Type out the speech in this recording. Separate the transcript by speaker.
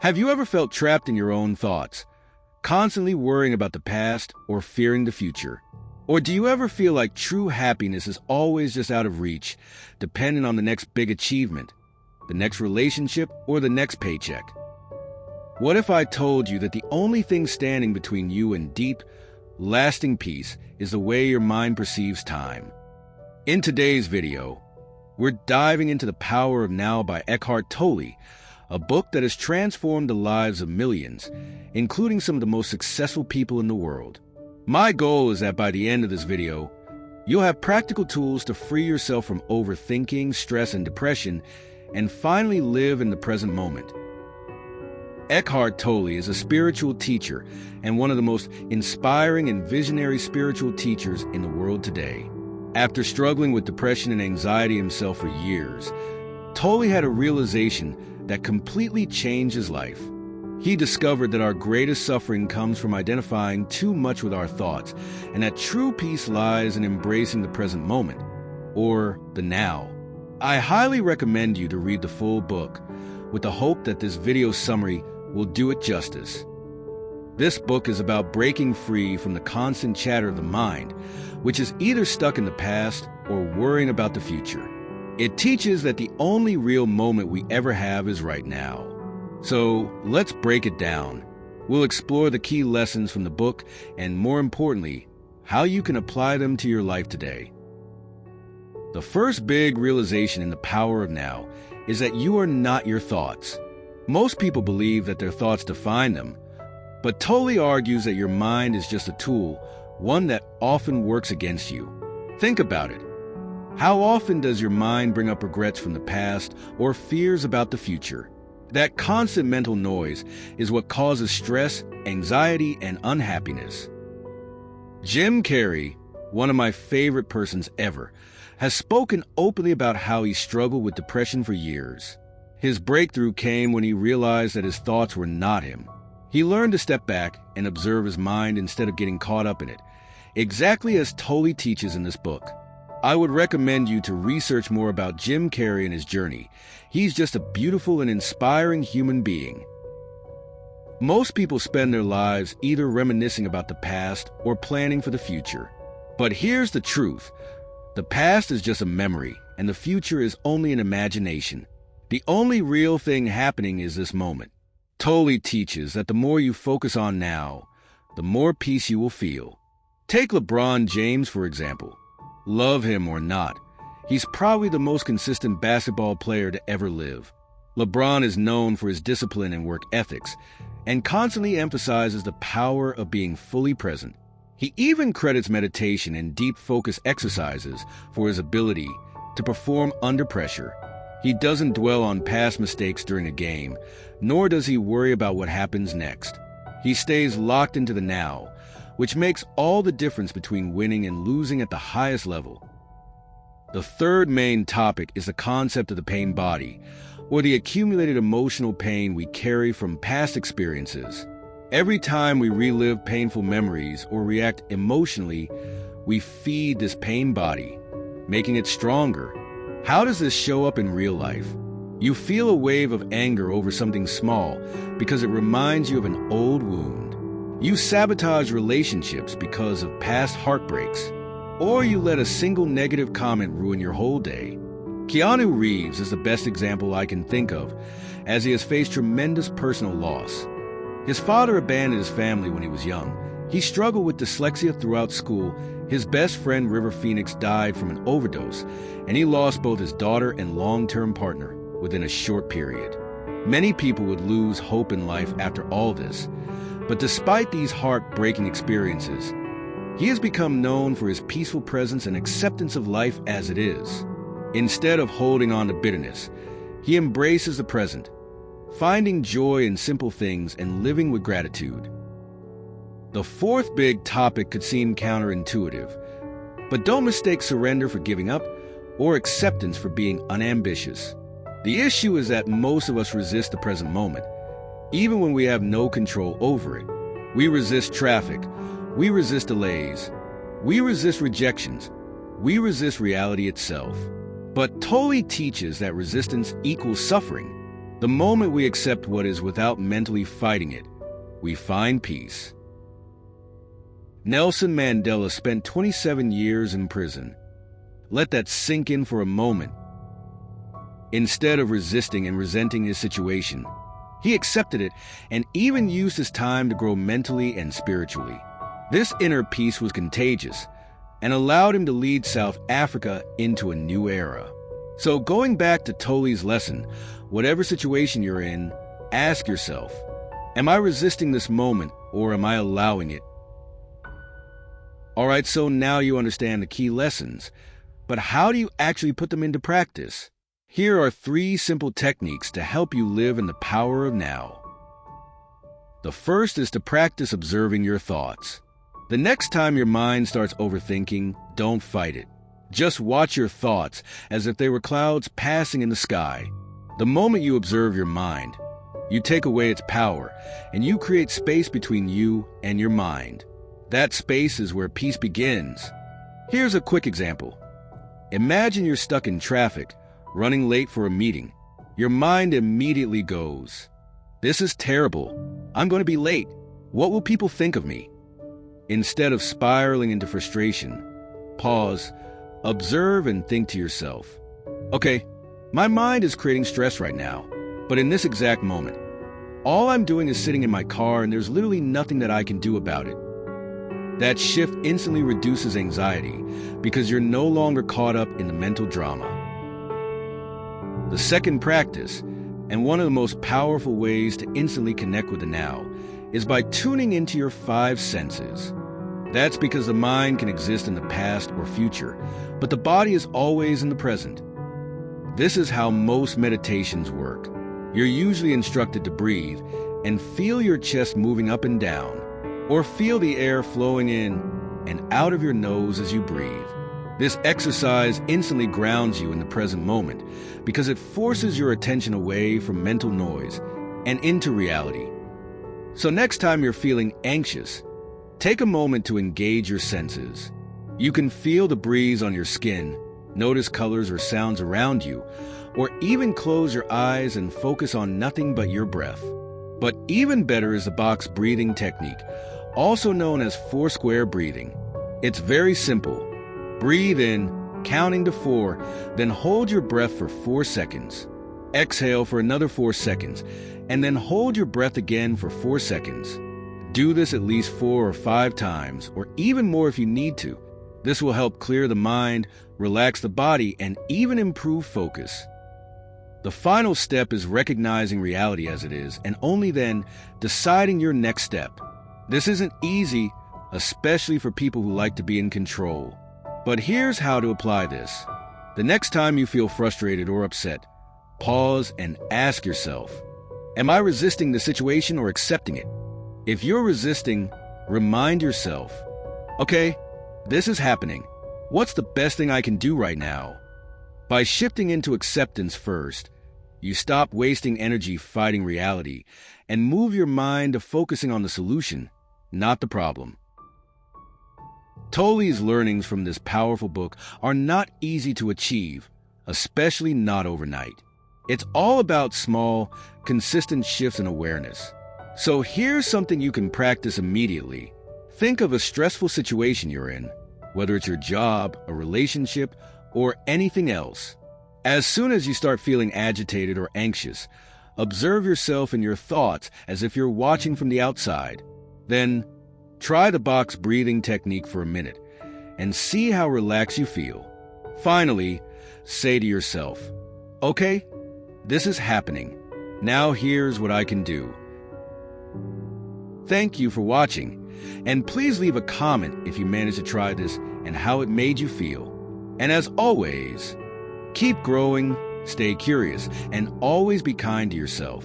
Speaker 1: Have you ever felt trapped in your own thoughts, constantly worrying about the past or fearing the future? Or do you ever feel like true happiness is always just out of reach, depending on the next big achievement, the next relationship, or the next paycheck? What if I told you that the only thing standing between you and deep, lasting peace is the way your mind perceives time? In today's video, we're diving into The Power of Now by Eckhart Tolle, a book that has transformed the lives of millions, including some of the most successful people in the world. My goal is that by the end of this video, you'll have practical tools to free yourself from overthinking, stress, and depression, and finally live in the present moment. Eckhart Tolle is a spiritual teacher and one of the most inspiring and visionary spiritual teachers in the world today. After struggling with depression and anxiety himself for years, Tolle had a realization that completely changed his life. He discovered that our greatest suffering comes from identifying too much with our thoughts, and that true peace lies in embracing the present moment, or the now. I highly recommend you to read the full book, with the hope that this video summary will do it justice. This book is about breaking free from the constant chatter of the mind, which is either stuck in the past or worrying about the future. It teaches that the only real moment we ever have is right now. So let's break it down. We'll explore the key lessons from the book and, more importantly, how you can apply them to your life today. The first big realization in The Power of Now is that you are not your thoughts. Most people believe that their thoughts define them, but Tolle argues that your mind is just a tool, one that often works against you. Think about it. How often does your mind bring up regrets from the past or fears about the future? That constant mental noise is what causes stress, anxiety, and unhappiness. Jim Carrey, one of my favorite persons ever, has spoken openly about how he struggled with depression for years. His breakthrough came when he realized that his thoughts were not him. He learned to step back and observe his mind instead of getting caught up in it, exactly as Tolle teaches in this book. I would recommend you to research more about Jim Carrey and his journey. He's just a beautiful and inspiring human being. Most people spend their lives either reminiscing about the past or planning for the future. But here's the truth. The past is just a memory, and the future is only an imagination. The only real thing happening is this moment. Tolle teaches that the more you focus on now, the more peace you will feel. Take LeBron James, for example. Love him or not, he's probably the most consistent basketball player to ever live. LeBron is known for his discipline and work ethics, and constantly emphasizes the power of being fully present. He even credits meditation and deep focus exercises for his ability to perform under pressure. He doesn't dwell on past mistakes during a game, nor does he worry about what happens next. He stays locked into the now, which makes all the difference between winning and losing at the highest level. The third main topic is the concept of the pain body, or the accumulated emotional pain we carry from past experiences. Every time we relive painful memories or react emotionally, we feed this pain body, making it stronger. How does this show up in real life? You feel a wave of anger over something small because it reminds you of an old wound. You sabotage relationships because of past heartbreaks, or you let a single negative comment ruin your whole day. Keanu Reeves is the best example I can think of, as he has faced tremendous personal loss. His father abandoned his family when he was young. He struggled with dyslexia throughout school. His best friend River Phoenix died from an overdose, and he lost both his daughter and long-term partner within a short period. Many people would lose hope in life after all this. But despite these heartbreaking experiences, he has become known for his peaceful presence and acceptance of life as it is. Instead of holding on to bitterness, he embraces the present, finding joy in simple things and living with gratitude. The fourth big topic could seem counterintuitive, but don't mistake surrender for giving up or acceptance for being unambitious. The issue is that most of us resist the present moment, even when we have no control over it. We resist traffic. We resist delays. We resist rejections. We resist reality itself. But Tolle teaches that resistance equals suffering. The moment we accept what is without mentally fighting it, we find peace. Nelson Mandela spent 27 years in prison. Let that sink in for a moment. Instead of resisting and resenting his situation, he accepted it and even used his time to grow mentally and spiritually. This inner peace was contagious and allowed him to lead South Africa into a new era. So going back to Tolle's lesson, whatever situation you're in, ask yourself, am I resisting this moment or am I allowing it? All right, so now you understand the key lessons, but how do you actually put them into practice? Here are 3 simple techniques to help you live in the power of now. The first is to practice observing your thoughts. The next time your mind starts overthinking, don't fight it. Just watch your thoughts as if they were clouds passing in the sky. The moment you observe your mind, you take away its power and you create space between you and your mind. That space is where peace begins. Here's a quick example. Imagine you're stuck in traffic, running late for a meeting. Your mind immediately goes, "This is terrible. I'm going to be late. What will people think of me?" Instead of spiraling into frustration, pause, observe, and think to yourself, okay, my mind is creating stress right now, but in this exact moment, all I'm doing is sitting in my car and there's literally nothing that I can do about it. That shift instantly reduces anxiety because you're no longer caught up in the mental drama. The second practice, and one of the most powerful ways to instantly connect with the now, is by tuning into your 5 senses. That's because the mind can exist in the past or future, but the body is always in the present. This is how most meditations work. You're usually instructed to breathe and feel your chest moving up and down, or feel the air flowing in and out of your nose as you breathe. This exercise instantly grounds you in the present moment because it forces your attention away from mental noise and into reality. So next time you're feeling anxious, take a moment to engage your senses. You can feel the breeze on your skin, notice colors or sounds around you, or even close your eyes and focus on nothing but your breath. But even better is the box breathing technique, also known as 4-square breathing. It's very simple. Breathe in, counting to 4, then hold your breath for 4 seconds. Exhale for another 4 seconds, and then hold your breath again for 4 seconds. Do this at least 4 or 5 times, or even more if you need to. This will help clear the mind, relax the body, and even improve focus. The final step is recognizing reality as it is, and only then deciding your next step. This isn't easy, especially for people who like to be in control. But here's how to apply this. The next time you feel frustrated or upset, pause and ask yourself, am I resisting the situation or accepting it? If you're resisting, remind yourself, okay, this is happening. What's the best thing I can do right now? By shifting into acceptance first, you stop wasting energy fighting reality and move your mind to focusing on the solution, not the problem. Tolle's learnings from this powerful book are not easy to achieve, especially not overnight. It's all about small, consistent shifts in awareness. So here's something you can practice immediately. Think of a stressful situation you're in, whether it's your job, a relationship, or anything else. As soon as you start feeling agitated or anxious, observe yourself and your thoughts as if you're watching from the outside. Then, try the box breathing technique for a minute and see how relaxed you feel. Finally, say to yourself, okay, this is happening. Now here's what I can do. Thank you for watching, and please leave a comment if you managed to try this and how it made you feel. And as always, keep growing, stay curious, and always be kind to yourself.